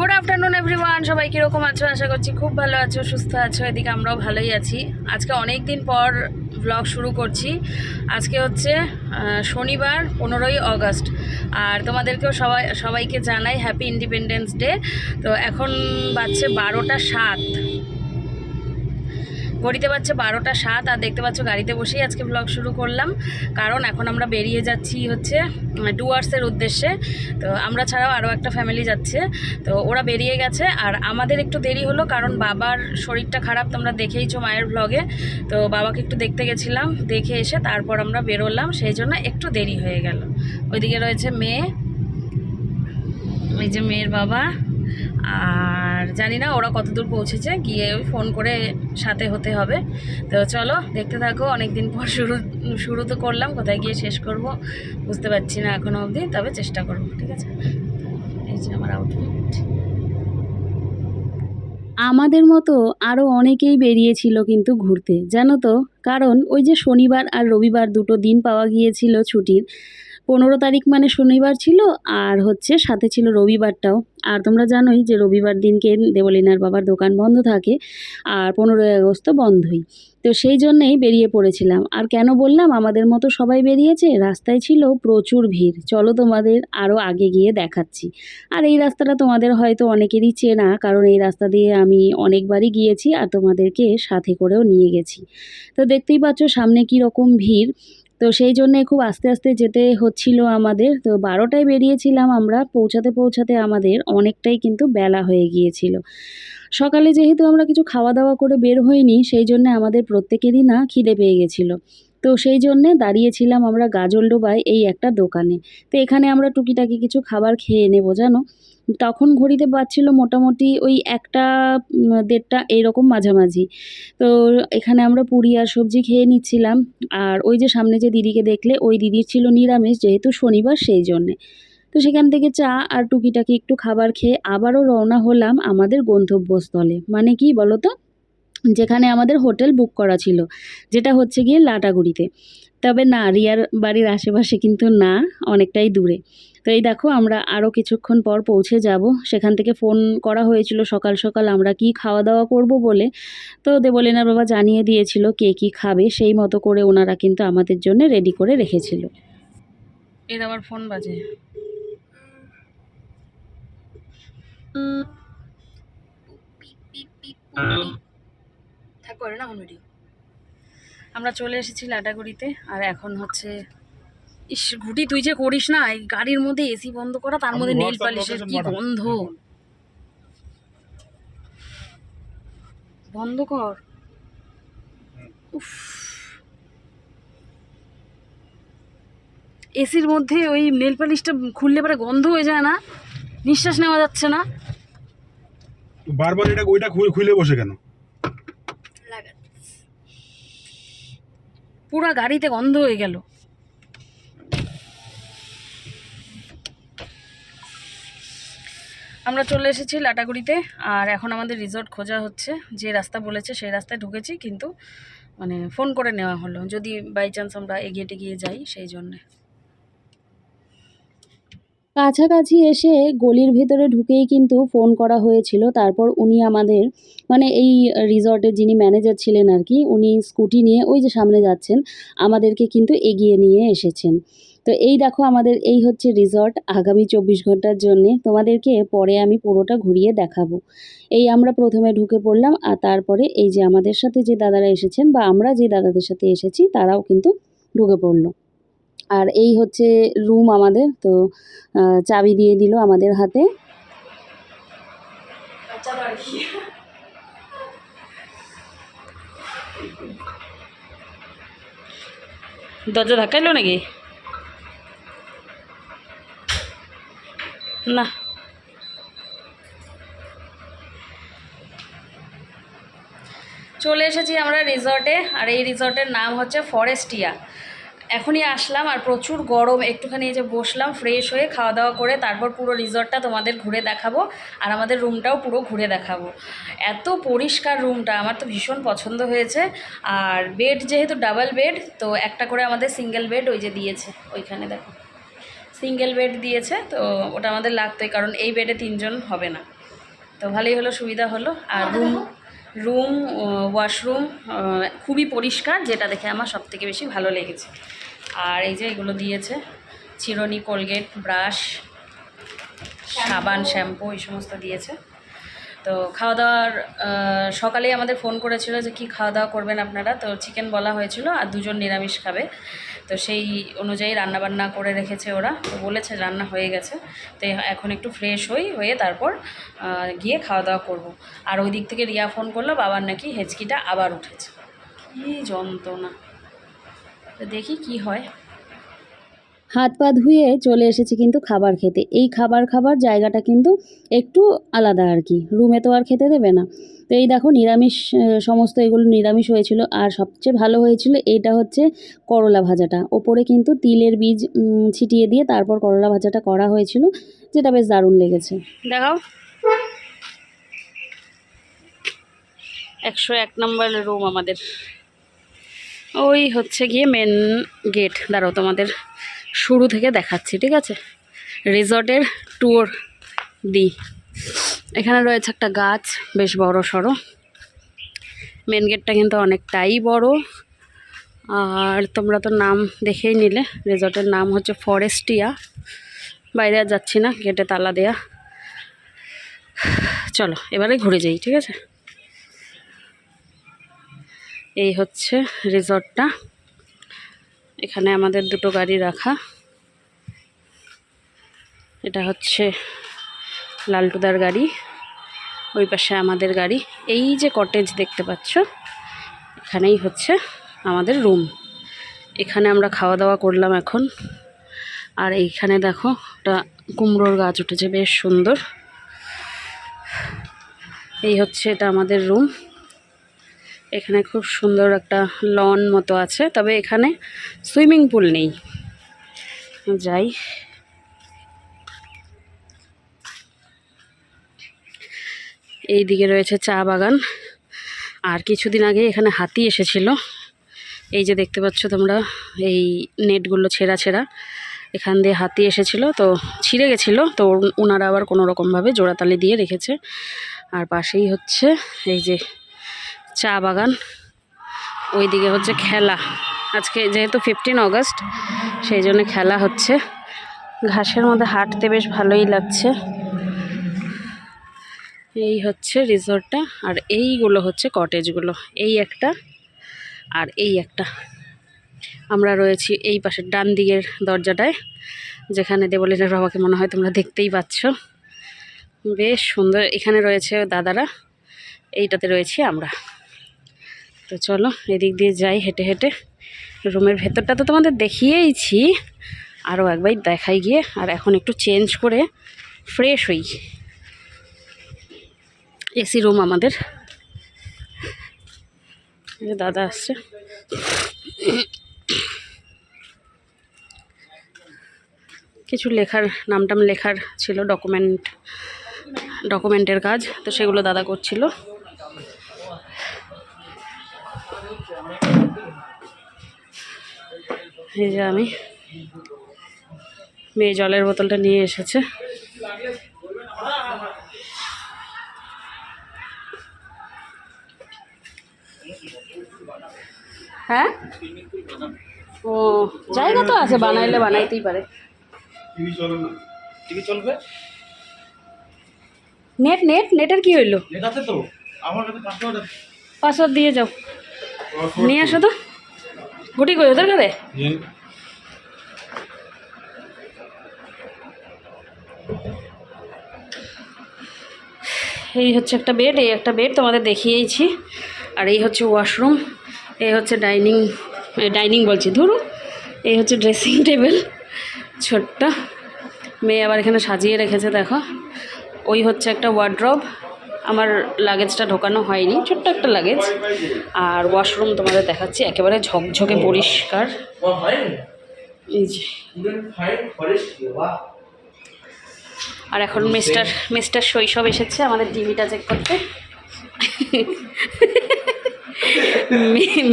Good afternoon everyone, সবাই কীরকম আছো? আশা করছি খুব ভালো আছো, সুস্থ আছো। এদিকে আমরাও ভালোই আছি। আজকে অনেক দিন পর ব্লগ শুরু করছি। আজকে হচ্ছে শনিবার 15ই অগস্ট, আর তোমাদেরকেও সবাইকে জানাই হ্যাপি ইন্ডিপেন্ডেন্স ডে। তো এখন বাজছে 12টা 7, ঘড়িতে পাচ্ছে 12টা 7, আর দেখতে পাচ্ছ গাড়িতে বসেই আজকে ব্লগ শুরু করলাম। কারণ এখন আমরা বেরিয়ে যাচ্ছি হচ্ছে ডুয়ার্সের উদ্দেশ্যে। তো আমরা ছাড়াও আরও একটা ফ্যামিলি যাচ্ছে। তো ওরা বেরিয়ে গেছে, আর আমাদের একটু দেরি হলো কারণ বাবার শরীরটা খারাপ, তোমরা দেখেইছো মায়ের ব্লগে। তো বাবাকে একটু দেখতে গেছিলাম, দেখে এসে তারপর আমরা বেরোলাম, সেই জন্য একটু দেরি হয়ে গেল। ওইদিকে রয়েছে মেয়ে, ওই যে মেয়ের বাবা, আর জানি না ওরা কতদূর পৌঁছেছে, গিয়ে ওই ফোন করে সাথে হতে হবে। তো চলো দেখতে থাকো। অনেক দিন পর শুরু তো করলাম, কোথায় গিয়ে শেষ করব বুঝতে পারছি না এখনো অবধি, তবে চেষ্টা করব। ঠিক আছে, এই যে আমার আউটফিট। আমাদের মতো আরও অনেকেই বেরিয়েছিল কিন্তু ঘুরতে, জানো তো। কারণ ওই যে শনিবার আর রবিবার দুটো দিন পাওয়া গিয়েছিল ছুটির। 15 তারিখ মানে শনিবার ছিল, আর হচ্ছে সাথে ছিল রবিবারটাও। আর তোমরা জানোই যে রবিবার দিনকে দেবলীনার বাবার দোকান বন্ধ থাকে, আর 15ই আগস্ট তো বন্ধই। তো সেই জন্যেই বেরিয়ে পড়েছিলাম। আর কেন বললাম আমাদের মতো সবাই বেরিয়েছে, রাস্তায় ছিল প্রচুর ভিড়। চলো তোমাদের আরও আগে গিয়ে দেখাচ্ছি। আর এই রাস্তাটা তোমাদের হয়তো অনেকেরই চেনা, কারণ এই রাস্তা দিয়ে আমি অনেকবারই গিয়েছি আর তোমাদেরকে সাথে করেও নিয়ে গেছি। তো দেখতেই পাচ্ছ সামনে কী রকম ভিড়। তো সেই জন্যে খুব আস্তে আস্তে যেতে হচ্ছিল আমাদের। তো 12টায় বেরিয়েছিলাম আমরা, পৌঁছাতে পৌঁছাতে আমাদের অনেকটাই কিন্তু বেলা হয়ে গিয়েছিল। সকালে যেহেতু আমরা কিছু খাওয়া দাওয়া করে বের হইনি, সেই জন্য আমাদের প্রত্যেকেরই না খিদে পেয়ে গেছিলো। তো সেই জন্যে দাঁড়িয়েছিলাম আমরা গাজলডোবায় এই একটা দোকানে। তো এখানে আমরা টুকিটাকি কিছু খাবার খেয়ে নেবো জানো। তখন ঘড়িতে বাজছিল মোটামুটি ওই 1টা 1:30 এইরকম মাঝামাঝি। তো এখানে আমরা পুরি আর সবজি খেয়ে নিচ্ছিলাম। আর ওই যে সামনে যে দিদিকে দেখলে, ওই দিদির ছিল নিরামিষ, যেহেতু শনিবার সেই জন্যে। তো সেখান থেকে চা আর টুকিটাকি একটু খাবার খেয়ে আবারও রওনা হলাম আমাদের গন্তব্যস্থলে। মানে কি বলো তো, যেখানে আমাদের হোটেল বুক করা ছিল, যেটা হচ্ছে গিয়ে লাটাগুড়িতে। তবে না, রিয়ার বাড়ির আশেপাশে কিন্তু না, অনেকটাই দূরে। তো এই দেখো আমরা আরও কিছুক্ষণ পর পৌঁছে যাব। সেখান থেকে ফোন করা হয়েছিল সকাল সকাল আমরা কি খাওয়া দাওয়া করব বলে। তো দেবলীনার বাবা জানিয়ে দিয়েছিল কে কী খাবে, সেই মতো করে ওনারা কিন্তু আমাদের জন্য রেডি করে রেখেছিল। এর আবার ফোন বাজে। থাকো না ভিডিও। আমরা চলে এসেছি লাটাগুড়িতে, আর এখন হচ্ছে ইস ঘুটি, তুই যে করিস না এই গাড়ির মধ্যে এসি বন্ধ করা, তার মধ্যে নেল পালিশের কি গন্ধ। বন্ধ কর। উফ, এসির মধ্যে ওই নেল পালিশটা খুললে পরে গন্ধ হয়ে যায় না, নিঃশ্বাস নেওয়া যাচ্ছে না। বারবার এটা ওইটা খুলে বসে কেন? পুরো গাড়িতে গন্ধ হয়ে গেল। আমরা চলে এসেছি লাটাগুড়িতে, আর এখন আমাদের রিসর্ট খোঁজা হচ্ছে। যে রাস্তা বলেছে সেই রাস্তায় ঢুকেছি, কিন্তু মানে ফোন করে নেওয়া হলো যদি বাই চান্স আমরা এগিয়ে টেগিয়ে যাই, সেই জন্যে। কাছাকাছি এসে গলির ভেতরে ঢুকেই কিন্তু ফোন করা হয়েছিল। তারপর উনি আমাদের, মানে এই রিসর্টের যিনি ম্যানেজার ছিলেন আর কি, উনি স্কুটি নিয়ে ওই যে সামনে যাচ্ছেন, আমাদেরকে কিন্তু এগিয়ে নিয়ে এসেছেন। তো এই দেখো আমাদের এই হচ্ছে রিসর্ট আগামী 24 ঘন্টার জন্যে। তোমাদেরকে পরে আমি পুরোটা ঘুরিয়ে দেখাবো। এই আমরা প্রথমে ঢুকে পড়লাম, আর তারপরে এই যে আমাদের সাথে যে দাদারা এসেছেন, বা আমরা যে দাদাদের সাথে এসেছি, তারাও কিন্তু ঢুকে পড়লো। আর এই হচ্ছে রুম আমাদের। তো চাবি দিয়ে দিল আমাদের হাতে। দরজা ধাক্কাইলো নাকি? না, চলে এসেছি আমরা রিসর্টে। আর এই রিসর্টের নাম হচ্ছে ফরেস্টিয়া। এখনই আসলাম, আর প্রচুর গরম। একটুখানি এই যে বসলাম ফ্রেশ হয়ে, খাওয়া দাওয়া করে, তারপর পুরো রিসর্টটা তোমাদের ঘুরে দেখাবো, আর আমাদের রুমটাও পুরো ঘুরে দেখাবো। এত পরিষ্কার রুমটা, আমার তো ভীষণ পছন্দ হয়েছে। আর বেড যেহেতু ডাবল বেড, তো একটা করে আমাদের সিঙ্গেল বেড ওই যে দিয়েছে, ওইখানে দেখো সিঙ্গেল বেড দিয়েছে। তো ওটা আমাদের লাগতোই, কারণ এই বেডে 3 জন হবে না। তো ভালোই হলো, সুবিধা হলো। আর রুম ওয়াশরুম খুবই পরিষ্কার, যেটা দেখে আমার সবথেকে বেশি ভালো লেগেছে। আর এই যে এগুলো দিয়েছে, চিরুনি, কোলগেট, ব্রাশ, সাবান, শ্যাম্পু, এই সমস্ত দিয়েছে। তো খাওয়া দাওয়ার সকালেই আমাদের ফোন করেছিল যে কি খাওয়া দাওয়া করবেন আপনারা, তো চিকেন বলা হয়েছিল আর 2 জন নিরামিষ খাবে। তো সেই অনুযায়ী রান্নাবান্না করে রেখেছে ওরা, তো বলেছে রান্না হয়ে গেছে। তো এখন একটু ফ্রেশ হয়ে তারপর গিয়ে খাওয়া দাওয়া করব। আর ওই দিক থেকে রিয়া ফোন করলো, বাবার নাকি হেঁচকিটা আবার উঠেছে, কী যন্ত্রণা। তো দেখি কি হয়। হাত পা ধুয়ে চলে এসেছি কিন্তু খাবার খেতে। এই খাবার জায়গাটা কিন্তু একটু আলাদা আর কি, রুমে তো আর খেতে দেবে না। তো এই দেখো নিরামিষ, সমস্ত এগুলো নিরামিষ হয়েছিল। আর সবচেয়ে ভালো হয়েছিল এইটা হচ্ছে করলা ভাজাটা, ওপরে কিন্তু তিলের বীজ ছিটিয়ে দিয়ে তারপর করলা ভাজাটা করা হয়েছিল, যেটা বেশ দারুণ লেগেছে। দেখাও 101 নম্বর রুম আমাদের। ওই হচ্ছে গিয়ে মেন গেট। দাঁড়াও তোমাদের শুরু থেকে দেখাচ্ছি, ঠিক আছে? রিসর্টের ট্যুর দিই। এখানে রয়েছে একটা গাছ, বেশ বড় সড়ো। মেন গেটটা কিন্তু অনেকটাই বড়। আর তোমরা তো নাম দেখেই নিলে, রিসর্টের নাম হচ্ছে ফরেস্টিয়া। বাইরে আর যাচ্ছি না, গেটে তালা দেয়া। চলো এবারে ঘুরে যাই, ঠিক আছে? এই হচ্ছে রিসর্টটা। এখানে আমাদের 2টো গাড়ি রাখা। এটা হচ্ছে লালটুদার গাড়ি, ওই পাশে আমাদের গাড়ি। এই যে কটেজ দেখতে পাচ্ছ, এখানেই হচ্ছে আমাদের রুম। এখানে আমরা খাওয়া দাওয়া করলাম এখন। আর এইখানে দেখো একটা কুমড়োর গাছ উঠেছে, বেশ সুন্দর। এই হচ্ছে এটা আমাদের রুম। এখানে খুব সুন্দর একটা লন মতো আছে, তবে এখানে সুইমিং পুল নেই। যাই, এই দিকে রয়েছে চা বাগান। আর কিছুদিন আগে এখানে হাতি এসেছিল, এই যে দেখতে পাচ্ছ তোমরা, এই নেটগুলো ছেঁড়া। এখান দিয়ে হাতি এসেছিল, তো ছিঁড়ে গেছিলো, তো ওনারা আবার কোনো রকমভাবে জোড়াতালি দিয়ে রেখেছে। আর পাশেই হচ্ছে এই যে চা বাগান। ওই দিকে হচ্ছে খেলা, আজকে যেহেতু 15 অগস্ট সেই জন্য খেলা হচ্ছে। ঘাসের মধ্যে হাঁটতে বেশ ভালোই লাগছে। এই হচ্ছে রিসর্টটা। আর এইগুলো হচ্ছে কটেজগুলো, এই একটা আর এই একটা। আমরা রয়েছি এই পাশের ডান দিকের দরজাটায়, যেখানে দেবলীনার বাবাকে মনে হয় তোমরা দেখতেই পাচ্ছ। বেশ সুন্দর। এখানে রয়েছে দাদারা, এইটাতে রয়েছি আমরা। তো চলো এদিক দিয়ে যাই হেঁটে হেঁটে। রুমের ভেতরটা তো তোমাদের দেখিয়েইছি, আরও একবার দেখাই গিয়ে। আর এখন একটু চেঞ্জ করে ফ্রেশ হই। এসি রুম আমাদের। দাদা আসছে। কিছু নামটাম লেখার ছিল, ডকুমেন্টের কাজ, তো সেগুলো দাদা করছিল। এই যে আমি, মেয়ে জলের বোতলটা নিয়ে এসেছে। হ্যাঁ, ও জায়গা তো আছে, বানাইতেই পারে। টিভি চলবে। নেটের কি হইলো? নেট আছে তো আমার কাছে, পাসওয়ার্ড দিয়ে যাও, নিয়ে আসো তো। গুটি কই ওদের ঘরে? এই হচ্ছে একটা বেড, এই একটা বেড তোমাদের দেখিয়েছি। আর এই হচ্ছে ওয়াশরুম, এই হচ্ছে ডাইনিং বলছি, ধরো, এই হচ্ছে ড্রেসিং টেবিল ছোট্ট। মেয়ে আবার এখানে সাজিয়ে রেখেছে দেখো। ওই হচ্ছে একটা ওয়ার্ড্রব, আমার লাগেজটা ঢোকানো হয়নি, ছোট্ট একটা লাগেজ। আর ওয়াশরুম তোমাদের দেখাচ্ছি, একেবারে ঝকঝকে পরিষ্কার। এই যে। আর এখন মিস্টার শৈশব এসেছে আমাদের টিভিটা চেক করতে।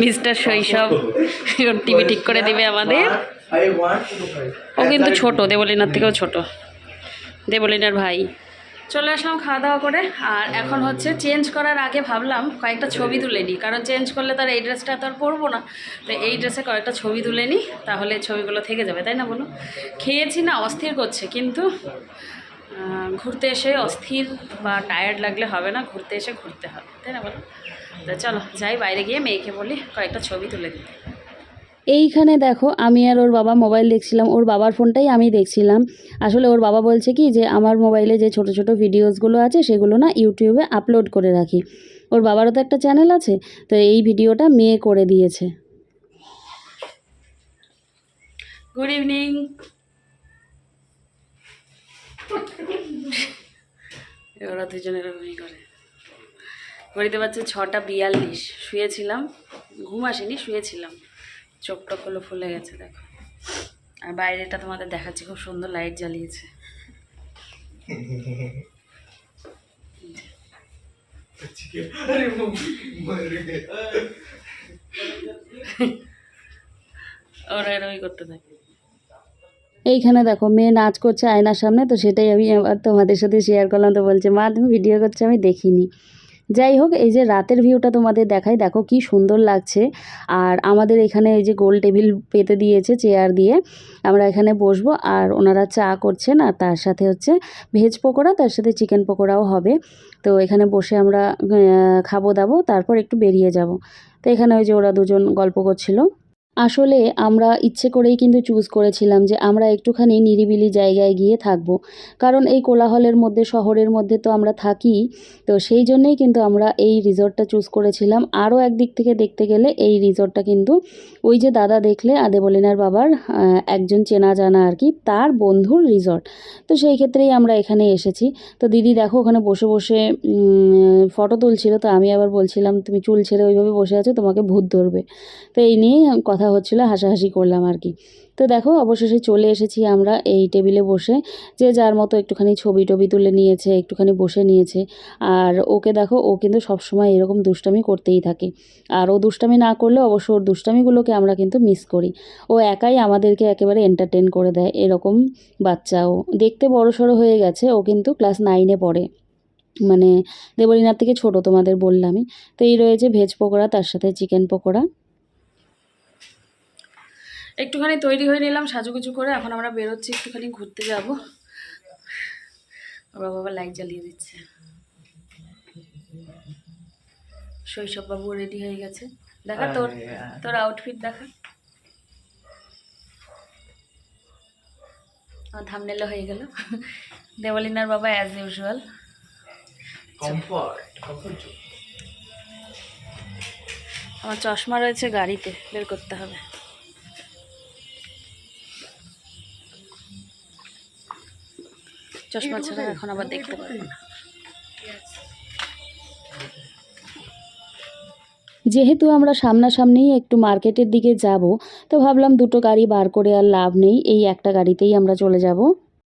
মিস্টার শৈশব টিভি ঠিক করে দিবে আমাদের। ও কিন্তু ছোট, দেবলীনার থেকেও ছোট, দেবলীনার ভাই। চলে আসলাম খাওয়া দাওয়া করে। আর এখন হচ্ছে চেঞ্জ করার আগে ভাবলাম কয়েকটা ছবি তুলে নিই, কারণ চেঞ্জ করলে তার এই ড্রেসটা তো আর পরবো না। তো এই ড্রেসে কয়েকটা ছবি তুলে নিই, তাহলে ছবিগুলো থেকে যাবে, তাই না বলো? খেয়েছি না, অস্থির করছে, কিন্তু ঘুরতে এসে অস্থির বা টায়ার্ড লাগলে হবে না, ঘুরতে এসে ঘুরতে হবে, তাই না বলো? তো চলো যাই, বাইরে গিয়ে মেয়েকে বলি কয়েকটা ছবি তুলে দিতে। এইখানে দেখো আমি আর ওর বাবা মোবাইল দেখছিলাম, ওর বাবার ফোনটাই আমি দেখছিলাম। আসলে ওর বাবা বলছে কি যে আমার মোবাইলে যে ছোট ছোট ভিডিওসগুলো আছে সেগুলো না ইউটিউবে আপলোড করে রাখি। ওর বাবারও তো একটা চ্যানেল আছে, তো এই ভিডিওটা মেয়ে করে দিয়েছে। Good evening. ওরা দুজনের এরকমই করে। ঘড়িতে পাচ্ছে 6:42, শুয়েছিলাম, ঘুম আসেনি, শুয়েছিলাম, চোখ টোকগুলো ফুলে গেছে দেখো। আর বাইরেটা তোমাদের দেখাচ্ছি, খুব সুন্দর লাইট জ্বালিয়েছে। ওরা এরকমই করতে থাকে। এইখানে দেখো মেয়ে নাচ করছে আয়নার সামনে, তো সেটাই আমি আবার তোমাদের সাথে শেয়ার করলাম। তো বলছে মা তুমি ভিডিও করছো, আমি দেখিনি। যাই হোক, এই যে রাতের ভিউটা তোমাদের দেখাই, দেখো কি সুন্দর লাগছে। আর আমাদের এখানে এই যে গোল টেবিল পেতে দিয়েছে চেয়ার দিয়ে, আমরা এখানে বসবো। আর ওনারা চা করছেন, আর তার সাথে হচ্ছে ভেজ পকোড়া, তার সাথে চিকেন পকোড়াও হবে। তো এখানে বসে আমরা খাবো দাবো, তারপর একটু বেরিয়ে যাব। তো এখানে ওই যে ওরা দুজন গল্প করছিল। আসলে আমরা ইচ্ছে করেই কিন্তু চুজ করেছিলাম যে আমরা একটুখানি নিরিবিলি জায়গায় গিয়ে থাকবো, কারণ এই কোলাহলের মধ্যে, শহরের মধ্যে তো আমরা থাকি। তো সেই জন্যেই কিন্তু আমরা এই রিসর্টটা চুজ করেছিলাম। আরও একদিক থেকে দেখতে গেলে এই রিসর্টটা কিন্তু ওই যে দাদা দেখলে দেবলীনার বাবার একজন চেনা জানা আর কি, তার বন্ধুর রিসর্ট। তো সেই ক্ষেত্রেই আমরা এখানে এসেছি। তো দিদি দেখো ওখানে বসে বসে ফটো তুলছিল। তো আমি আবার বলছিলাম তুমি চুল ছেড়ে ওইভাবে বসে আছো, তোমাকে ভূত ধরবে। তো এই নিয়েই কথা হচ্ছিলো, হাসাহাসি করলাম আর কি। তো দেখো অবশেষে চলে এসেছি আমরা এই টেবিলে বসে, যে যার মতো একটুখানি ছবি টবি তুলে নিয়েছে, একটুখানি বসে নিয়েছে। আর ওকে দেখো, ও কিন্তু সবসময় এরকম দুষ্টামি করতেই থাকে। আর ও দুষ্টামি না করলে অবশ্য ওর দুষ্টামিগুলোকে আমরা কিন্তু মিস করি। ও একাই আমাদেরকে একেবারে এন্টারটেন করে দেয়, এরকম বাচ্চা ও। দেখতে বড়সড় হয়ে গেছে, ও কিন্তু ক্লাস 9-এ পড়ে, মানে দেবলীনার থেকে ছোট, তোমাদের বললামই। তো এই রয়েছে ভেজ পকোড়া, তার সাথে চিকেন পকোড়া। একটুখানি তৈরি হয়ে নিলাম সাজুগুজু করে, এখন আমরা বেরোচ্ছি, একটুখানি ঘুরতে যাব। ওরা বাবা লাইট জ্বালিয়ে দিচ্ছে। শৈশব বাবু রেডি হয়ে গেছে, দেখা তোর তোর আউটফিট দেখা। আমার থাম্বনেলও হয়ে গেল। দেবলীনার বাবা অ্যাজ ইউজুয়াল। আমার চশমা রয়েছে গাড়িতে, বের করতে হবে। চশমা ছাড়া এখন আবার দেখতে পারবো না। যেহেতু আমরা সামনাসামনিই একটু মার্কেটের দিকে যাব, তো ভাবলাম দুটো গাড়ি বার করে আর লাভ নেই, এই একটা গাড়িতেই আমরা চলে যাব।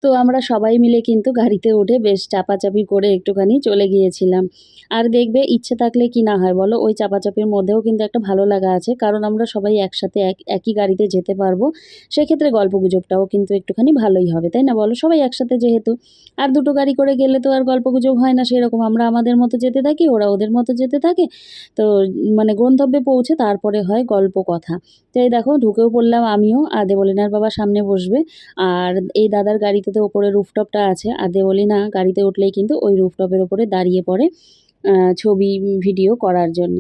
তো আমরা সবাই মিলে কিন্তু গাড়িতে উঠে বেশ চাপাচাপি করে একটুখানি চলে গিয়েছিলাম। আর দেখবে ইচ্ছে থাকলে কি না হয় বলো, ওই চাপাচাপির মধ্যেও কিন্তু একটা ভালো লাগা আছে, কারণ আমরা সবাই একসাথে একই গাড়িতে যেতে পারবো। সেক্ষেত্রে গল্পগুজবটাও কিন্তু একটুখানি ভালোই হবে, তাই না বলো? সবাই একসাথে যেহেতু। আর দুটো গাড়ি করে গেলে তো আর গল্পগুজব হয় না সেরকম, আমরা আমাদের মতো যেতে থাকি, ওরা ওদের মতো যেতে থাকে। তো মানে গন্তব্যে পৌঁছে তারপরে হয় গল্প কথা। তো এই দেখো ঢুকেও পড়লাম আমিও, আর দেবলীনার বাবা সামনে বসবে। আর এই দাদার গাড়িতে তো ওপরে রুফটপটা আছে, আর দেবলীনা গাড়িতে উঠলেই কিন্তু ওই রুফটপের ওপরে দাঁড়িয়ে পড়ে ছবি ভিডিও করার জন্য।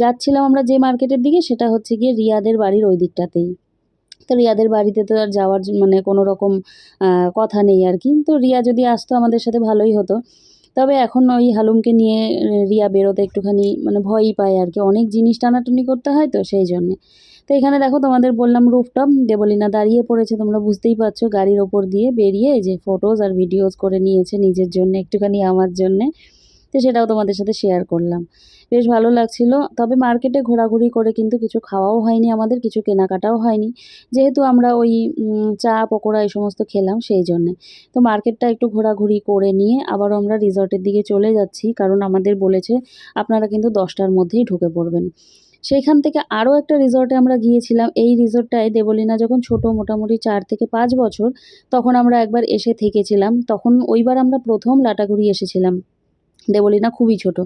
যাচ্ছিলাম আমরা যে মার্কেটের দিকে, সেটা হচ্ছে গিয়ে রিয়াদের বাড়ির ওই দিকটাতেই। তো রিয়াদের বাড়িতে তো আর যাওয়ার মানে কোনো রকম কথা নেই আর কি। তো রিয়া যদি আসতো আমাদের সাথে ভালোই হতো। তবে এখন ওই হালুমকে নিয়ে রিয়া বেরোতে একটুখানি মানে ভয়ই পায় আর কি, অনেক জিনিস টানাটুনি করতে হয় তো সেই জন্যে। তো এখানে দেখো তোমাদের বললাম রুফটপ, দেবলীনা দাঁড়িয়ে পড়েছে, তোমরা বুঝতেই পারছো, গাড়ির ওপর দিয়ে বেরিয়ে এই যে ফটোজ আর ভিডিওস করে নিয়েছে নিজের জন্য, একটুখানি আমার জন্যে। তো সেটাও তোমাদের সাথে শেয়ার করলাম। বেশ ভালো লাগছিল। তবে মার্কেটে ঘোরাঘুরি করে কিন্তু কিছু খাওয়াও হয়নি আমাদের, কিছু কেনাকাটাও হয়নি, যেহেতু আমরা ওই চা পকোড়া এই সমস্ত খেলাম সেই জন্যে। তো মার্কেটটা একটু ঘোরাঘুরি করে নিয়ে আবারও আমরা রিসর্টের দিকে চলে যাচ্ছি, কারণ আমাদের বলেছে আপনারা কিন্তু 10টার মধ্যেই ঢুকে পড়বেন। সেইখান থেকে আরও একটা রিসর্টে আমরা গিয়েছিলাম। এই রিসর্টটায় দেবলীনা যখন ছোট, মোটামুটি 4 থেকে 5 বছর, তখন আমরা একবার এসে থেকেছিলাম। তখন ওইবার আমরা প্রথম লাটাগুড়ি এসেছিলাম। দেবলীনা খুবই ছোট।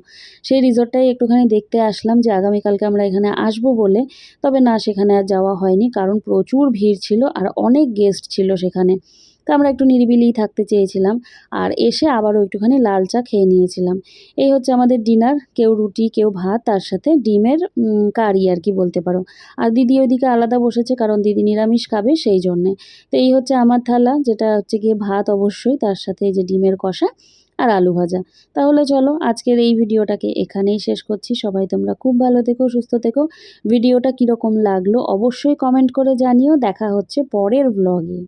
সেই রিসর্টটাই একটুখানি দেখতে আসলাম যে আগামীকালকে আমরা এখানে আসবো বলে। তবে না, সেখানে আর যাওয়া হয়নি, কারণ প্রচুর ভিড় ছিল আর অনেক গেস্ট ছিল সেখানে। তো আমরা একটু নিরিবিলিই থাকতে চেয়েছিলাম আর এসে আবারও একটুখানি লাল চা খেয়ে নিয়েছিলাম। এই হচ্ছে আমাদের ডিনার, কেউ রুটি, কেউ ভাত, তার সাথে ডিমের কারি আর কি বলতে পারো। আর দিদি ওইদিকে আলাদা বসেছে, কারণ দিদি নিরামিষ খাবে সেই জন্যে। তো এই হচ্ছে আমার থালা, যেটা হচ্ছে গিয়ে ভাত অবশ্যই, তার সাথে এই যে ডিমের কষা আর আলু ভাজা। তাহলে চলো আজকের এই ভিডিওটাকে এখানেই শেষ করছি। সবাই তোমরা খুব ভালো থেকো, সুস্থ থেকো। ভিডিওটা কীরকম লাগলো অবশ্যই কমেন্ট করে জানিও। দেখা হচ্ছে পরের ব্লগে।